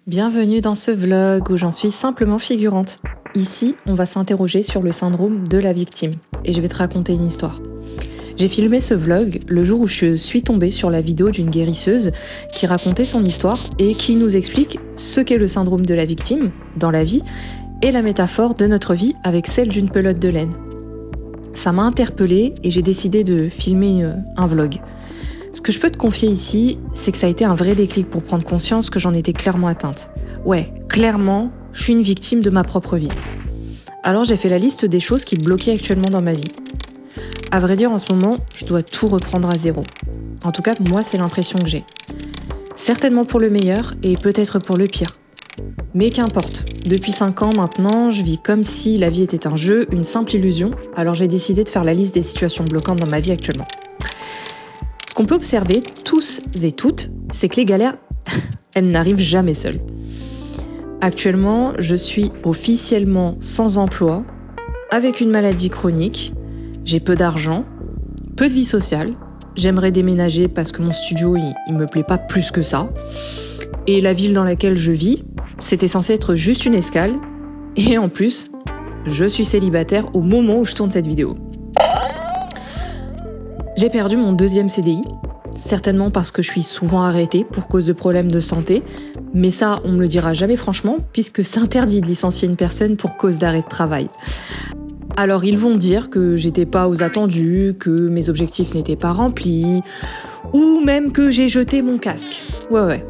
Bienvenue dans ce vlog où j'en suis simplement figurante. Ici, on va s'interroger sur le syndrome de la victime et je vais te raconter une histoire. J'ai filmé ce vlog le jour où je suis tombée sur la vidéo d'une guérisseuse qui racontait son histoire et qui nous explique ce qu'est le syndrome de la victime dans la vie et la métaphore de notre vie avec celle d'une pelote de laine. Ça m'a interpellée et j'ai décidé de filmer un vlog. Ce que je peux te confier ici, c'est que ça a été un vrai déclic pour prendre conscience que j'en étais clairement atteinte. Ouais, clairement, je suis une victime de ma propre vie. Alors j'ai fait la liste des choses qui bloquaient actuellement dans ma vie. À vrai dire, en ce moment, je dois tout reprendre à zéro. En tout cas, moi, c'est l'impression que j'ai. Certainement pour le meilleur et peut-être pour le pire. Mais qu'importe, depuis 5 ans maintenant, je vis comme si la vie était un jeu, une simple illusion, alors j'ai décidé de faire la liste des situations bloquantes dans ma vie actuellement. Ce qu'on peut observer, tous et toutes, c'est que les galères, elles n'arrivent jamais seules. Actuellement, je suis officiellement sans emploi, avec une maladie chronique, j'ai peu d'argent, peu de vie sociale, j'aimerais déménager parce que mon studio, il me plaît pas plus que ça, et la ville dans laquelle je vis, c'était censé être juste une escale, et en plus, je suis célibataire au moment où je tourne cette vidéo. J'ai perdu mon 2e CDI, certainement parce que je suis souvent arrêtée pour cause de problèmes de santé, mais ça, on me le dira jamais franchement, puisque c'est interdit de licencier une personne pour cause d'arrêt de travail. Alors ils vont dire que j'étais pas aux attendus, que mes objectifs n'étaient pas remplis, ou même que j'ai jeté mon casque. Ouais.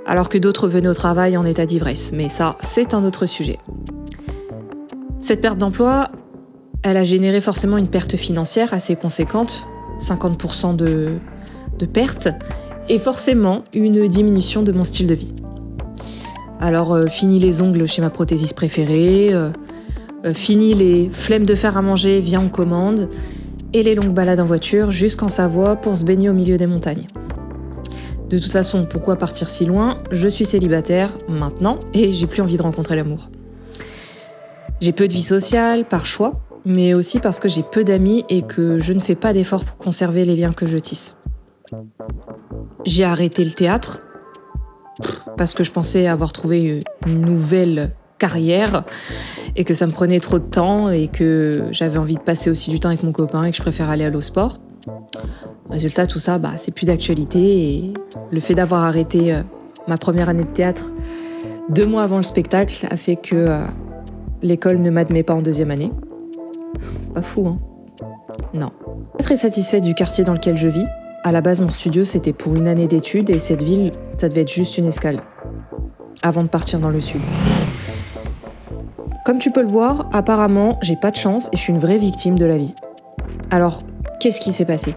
Alors que d'autres venaient au travail en état d'ivresse, mais ça, c'est un autre sujet. Cette perte d'emploi, elle a généré forcément une perte financière assez conséquente, 50% de perte, et forcément une diminution de mon style de vie. Alors, fini les ongles chez ma prothésiste préférée, fini les flemmes de faire à manger via en commande, et les longues balades en voiture jusqu'en Savoie pour se baigner au milieu des montagnes. De toute façon, pourquoi partir si loin ? Je suis célibataire maintenant et j'ai plus envie de rencontrer l'amour. J'ai peu de vie sociale par choix, mais aussi parce que j'ai peu d'amis et que je ne fais pas d'efforts pour conserver les liens que je tisse. J'ai arrêté le théâtre parce que je pensais avoir trouvé une nouvelle carrière et que ça me prenait trop de temps et que j'avais envie de passer aussi du temps avec mon copain et que je préfère aller à l'e-sport. Résultat, tout ça, c'est plus d'actualité et le fait d'avoir arrêté ma première année de théâtre 2 mois avant le spectacle a fait que l'école ne m'admet pas en 2e année. C'est pas fou, hein ? Non. Je suis très satisfaite du quartier dans lequel je vis. À la base, mon studio, c'était pour une année d'études et cette ville, ça devait être juste une escale avant de partir dans le sud. Comme tu peux le voir, apparemment, j'ai pas de chance et je suis une vraie victime de la vie. Alors, qu'est-ce qui s'est passé ?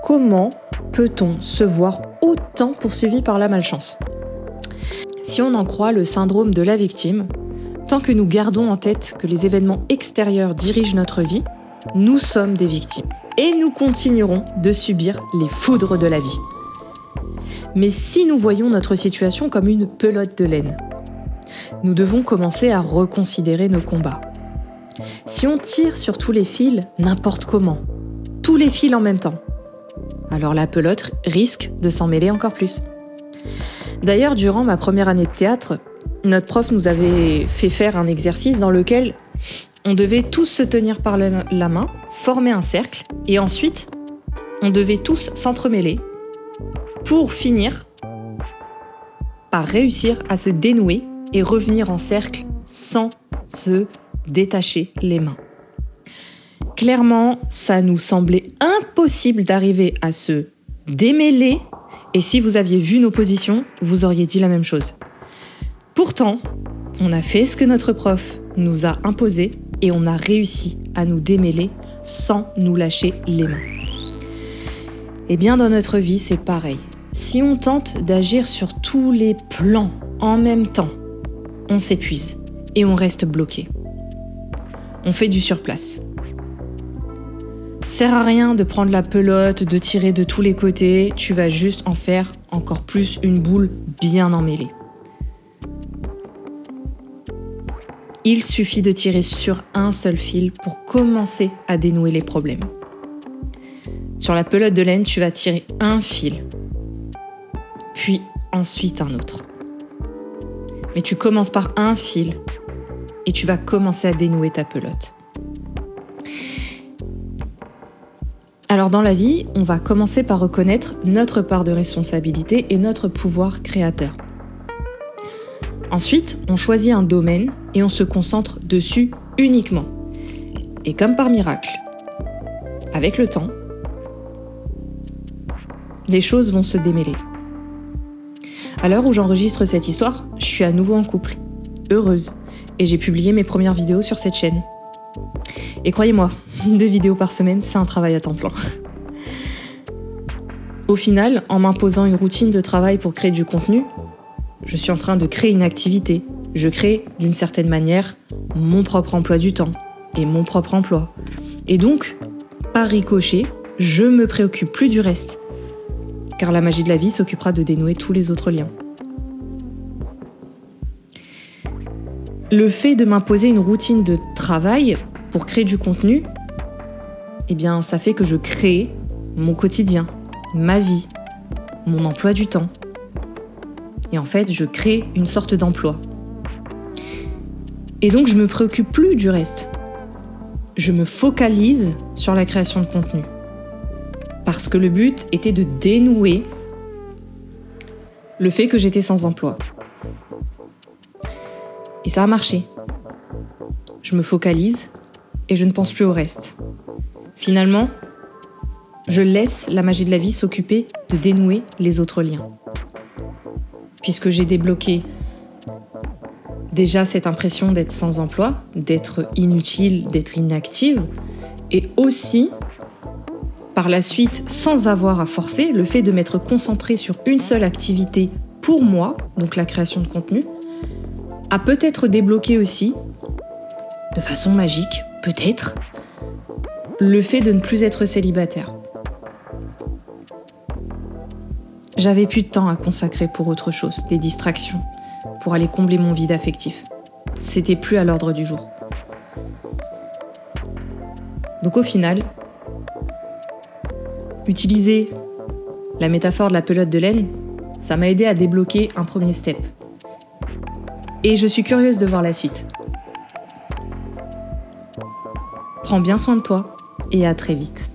Comment peut-on se voir autant poursuivi par la malchance ? Si on en croit le syndrome de la victime, tant que nous gardons en tête que les événements extérieurs dirigent notre vie, nous sommes des victimes. Et nous continuerons de subir les foudres de la vie. Mais si nous voyons notre situation comme une pelote de laine, nous devons commencer à reconsidérer nos combats. Si on tire sur tous les fils, n'importe comment, tous les fils en même temps, alors la pelote risque de s'en mêler encore plus. D'ailleurs, durant ma première année de théâtre, notre prof nous avait fait faire un exercice dans lequel on devait tous se tenir par la main, former un cercle, et ensuite, on devait tous s'entremêler pour finir par réussir à se dénouer et revenir en cercle sans se détacher les mains. Clairement, ça nous semblait impossible d'arriver à se démêler, et si vous aviez vu nos positions, vous auriez dit la même chose. Pourtant, on a fait ce que notre prof nous a imposé et on a réussi à nous démêler sans nous lâcher les mains. Et bien dans notre vie, c'est pareil. Si on tente d'agir sur tous les plans en même temps, on s'épuise et on reste bloqué. On fait du surplace. Sert à rien de prendre la pelote, de tirer de tous les côtés, tu vas juste en faire encore plus une boule bien emmêlée. Il suffit de tirer sur un seul fil pour commencer à dénouer les problèmes. Sur la pelote de laine, tu vas tirer un fil, puis ensuite un autre. Mais tu commences par un fil et tu vas commencer à dénouer ta pelote. Alors dans la vie, on va commencer par reconnaître notre part de responsabilité et notre pouvoir créateur. Ensuite, on choisit un domaine et on se concentre dessus uniquement. Et comme par miracle, avec le temps, les choses vont se démêler. À l'heure où j'enregistre cette histoire, je suis à nouveau en couple, heureuse, et j'ai publié mes premières vidéos sur cette chaîne. Et croyez-moi, 2 vidéos par semaine, c'est un travail à temps plein. Au final, en m'imposant une routine de travail pour créer du contenu, je suis en train de créer une activité. Je crée, d'une certaine manière, mon propre emploi du temps et mon propre emploi. Et donc, par ricochet, je me préoccupe plus du reste, car la magie de la vie s'occupera de dénouer tous les autres liens. Le fait de m'imposer une routine de travail pour créer du contenu, eh bien, ça fait que je crée mon quotidien, ma vie, mon emploi du temps. Et en fait, je crée une sorte d'emploi. Et donc, je me préoccupe plus du reste. Je me focalise sur la création de contenu. Parce que le but était de dénouer le fait que j'étais sans emploi. Et ça a marché. Je me focalise et je ne pense plus au reste. Finalement, je laisse la magie de la vie s'occuper de dénouer les autres liens. Puisque j'ai débloqué déjà cette impression d'être sans emploi, d'être inutile, d'être inactive, et aussi, par la suite, sans avoir à forcer, le fait de m'être concentrée sur une seule activité pour moi, donc la création de contenu, a peut-être débloqué aussi, de façon magique, peut-être, le fait de ne plus être célibataire. J'avais plus de temps à consacrer pour autre chose, des distractions, pour aller combler mon vide affectif. C'était plus à l'ordre du jour. Donc au final, utiliser la métaphore de la pelote de laine, ça m'a aidé à débloquer un premier step. Et je suis curieuse de voir la suite. Prends bien soin de toi et à très vite.